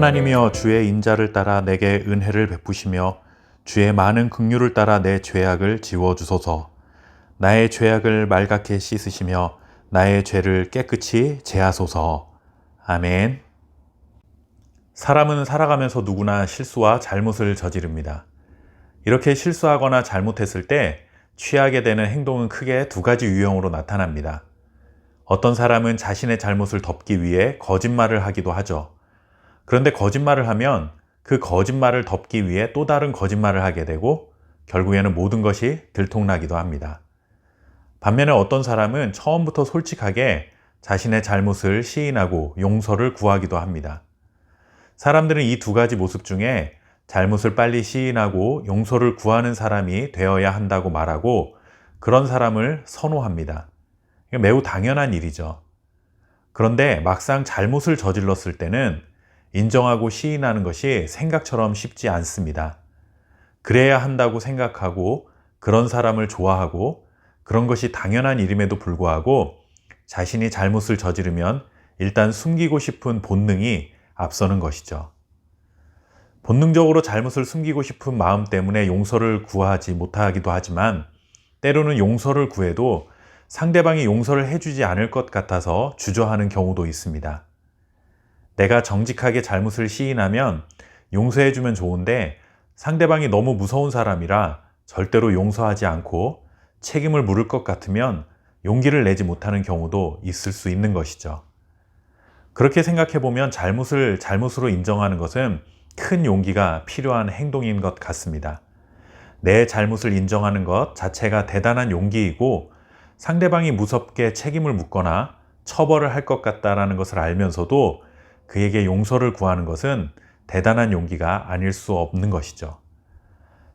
하나님이여, 주의 인자를 따라 내게 은혜를 베푸시며 주의 많은 긍휼을 따라 내 죄악을 지워주소서. 나의 죄악을 말갛게 씻으시며 나의 죄를 깨끗이 제하소서. 아멘. 사람은 살아가면서 누구나 실수와 잘못을 저지릅니다. 이렇게 실수하거나 잘못했을 때 취하게 되는 행동은 크게 두 가지 유형으로 나타납니다. 어떤 사람은 자신의 잘못을 덮기 위해 거짓말을 하기도 하죠. 그런데 거짓말을 하면 그 거짓말을 덮기 위해 또 다른 거짓말을 하게 되고 결국에는 모든 것이 들통나기도 합니다. 반면에 어떤 사람은 처음부터 솔직하게 자신의 잘못을 시인하고 용서를 구하기도 합니다. 사람들은 이 두 가지 모습 중에 잘못을 빨리 시인하고 용서를 구하는 사람이 되어야 한다고 말하고 그런 사람을 선호합니다. 매우 당연한 일이죠. 그런데 막상 잘못을 저질렀을 때는 인정하고 시인하는 것이 생각처럼 쉽지 않습니다. 그래야 한다고 생각하고 그런 사람을 좋아하고 그런 것이 당연한 일임에도 불구하고 자신이 잘못을 저지르면 일단 숨기고 싶은 본능이 앞서는 것이죠. 본능적으로 잘못을 숨기고 싶은 마음 때문에 용서를 구하지 못하기도 하지만 때로는 용서를 구해도 상대방이 용서를 해주지 않을 것 같아서 주저하는 경우도 있습니다. 내가 정직하게 잘못을 시인하면 용서해주면 좋은데 상대방이 너무 무서운 사람이라 절대로 용서하지 않고 책임을 물을 것 같으면 용기를 내지 못하는 경우도 있을 수 있는 것이죠. 그렇게 생각해보면 잘못을 잘못으로 인정하는 것은 큰 용기가 필요한 행동인 것 같습니다. 내 잘못을 인정하는 것 자체가 대단한 용기이고 상대방이 무섭게 책임을 묻거나 처벌을 할 것 같다라는 것을 알면서도 그에게 용서를 구하는 것은 대단한 용기가 아닐 수 없는 것이죠.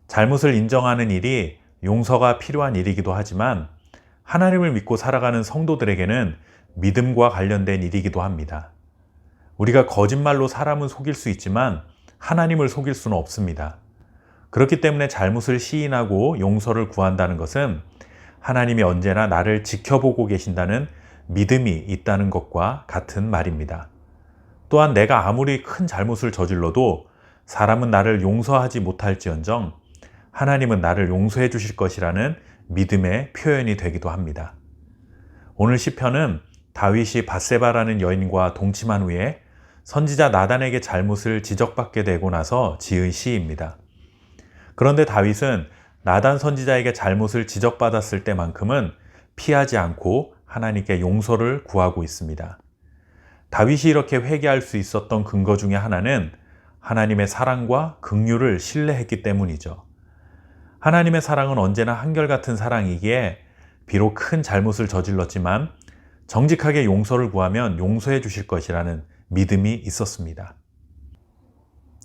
잘못을 인정하는 일이 용서가 필요한 일이기도 하지만 하나님을 믿고 살아가는 성도들에게는 믿음과 관련된 일이기도 합니다. 우리가 거짓말로 사람은 속일 수 있지만 하나님을 속일 수는 없습니다. 그렇기 때문에 잘못을 시인하고 용서를 구한다는 것은 하나님이 언제나 나를 지켜보고 계신다는 믿음이 있다는 것과 같은 말입니다. 또한 내가 아무리 큰 잘못을 저질러도 사람은 나를 용서하지 못할지언정 하나님은 나를 용서해 주실 것이라는 믿음의 표현이 되기도 합니다. 오늘 시편은 다윗이 밧세바라는 여인과 동침한 후에 선지자 나단에게 잘못을 지적받게 되고 나서 지은 시입니다. 그런데 다윗은 나단 선지자에게 잘못을 지적받았을 때만큼은 피하지 않고 하나님께 용서를 구하고 있습니다. 다윗이 이렇게 회개할 수 있었던 근거 중에 하나는 하나님의 사랑과 긍휼을 신뢰했기 때문이죠. 하나님의 사랑은 언제나 한결같은 사랑이기에 비록 큰 잘못을 저질렀지만 정직하게 용서를 구하면 용서해 주실 것이라는 믿음이 있었습니다.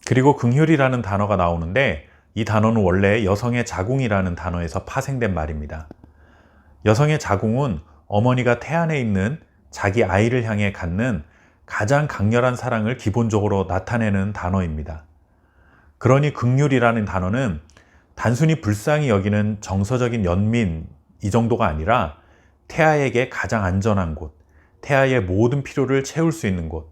그리고 긍휼이라는 단어가 나오는데 이 단어는 원래 여성의 자궁이라는 단어에서 파생된 말입니다. 여성의 자궁은 어머니가 태 안에 있는 자기 아이를 향해 갖는 가장 강렬한 사랑을 기본적으로 나타내는 단어입니다. 그러니 긍휼이라는 단어는 단순히 불쌍히 여기는 정서적인 연민 이 정도가 아니라 태아에게 가장 안전한 곳, 태아의 모든 필요를 채울 수 있는 곳,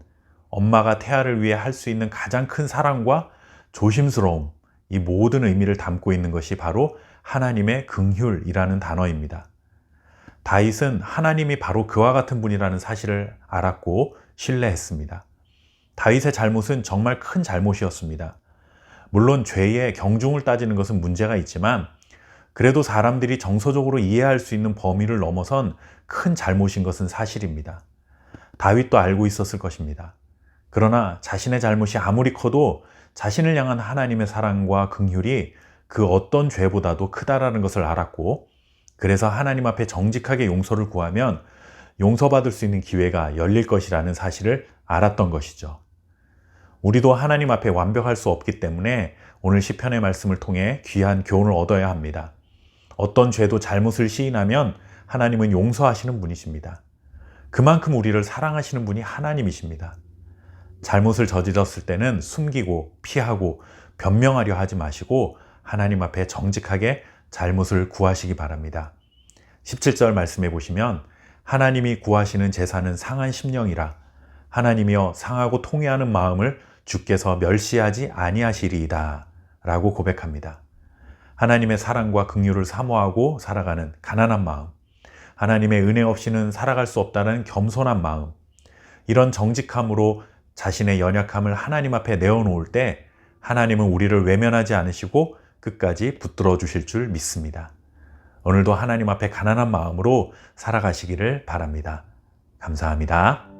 엄마가 태아를 위해 할 수 있는 가장 큰 사랑과 조심스러움, 이 모든 의미를 담고 있는 것이 바로 하나님의 긍휼이라는 단어입니다. 다윗은 하나님이 바로 그와 같은 분이라는 사실을 알았고 신뢰했습니다. 다윗의 잘못은 정말 큰 잘못이었습니다. 물론 죄의 경중을 따지는 것은 문제가 있지만 그래도 사람들이 정서적으로 이해할 수 있는 범위를 넘어선 큰 잘못인 것은 사실입니다. 다윗도 알고 있었을 것입니다. 그러나 자신의 잘못이 아무리 커도 자신을 향한 하나님의 사랑과 긍휼이 그 어떤 죄보다도 크다라는 것을 알았고 그래서 하나님 앞에 정직하게 용서를 구하면 용서받을 수 있는 기회가 열릴 것이라는 사실을 알았던 것이죠. 우리도 하나님 앞에 완벽할 수 없기 때문에 오늘 시편의 말씀을 통해 귀한 교훈을 얻어야 합니다. 어떤 죄도 잘못을 시인하면 하나님은 용서하시는 분이십니다. 그만큼 우리를 사랑하시는 분이 하나님이십니다. 잘못을 저질렀을 때는 숨기고 피하고 변명하려 하지 마시고 하나님 앞에 정직하게 잘못을 구하시기 바랍니다. 17절 말씀해 보시면 하나님이 구하시는 제사는 상한 심령이라 하나님이여 상하고 통회하는 마음을 주께서 멸시하지 아니하시리이다 라고 고백합니다. 하나님의 사랑과 긍휼을 사모하고 살아가는 가난한 마음, 하나님의 은혜 없이는 살아갈 수 없다는 겸손한 마음, 이런 정직함으로 자신의 연약함을 하나님 앞에 내어놓을 때 하나님은 우리를 외면하지 않으시고 끝까지 붙들어 주실 줄 믿습니다. 오늘도 하나님 앞에 가난한 마음으로 살아가시기를 바랍니다. 감사합니다.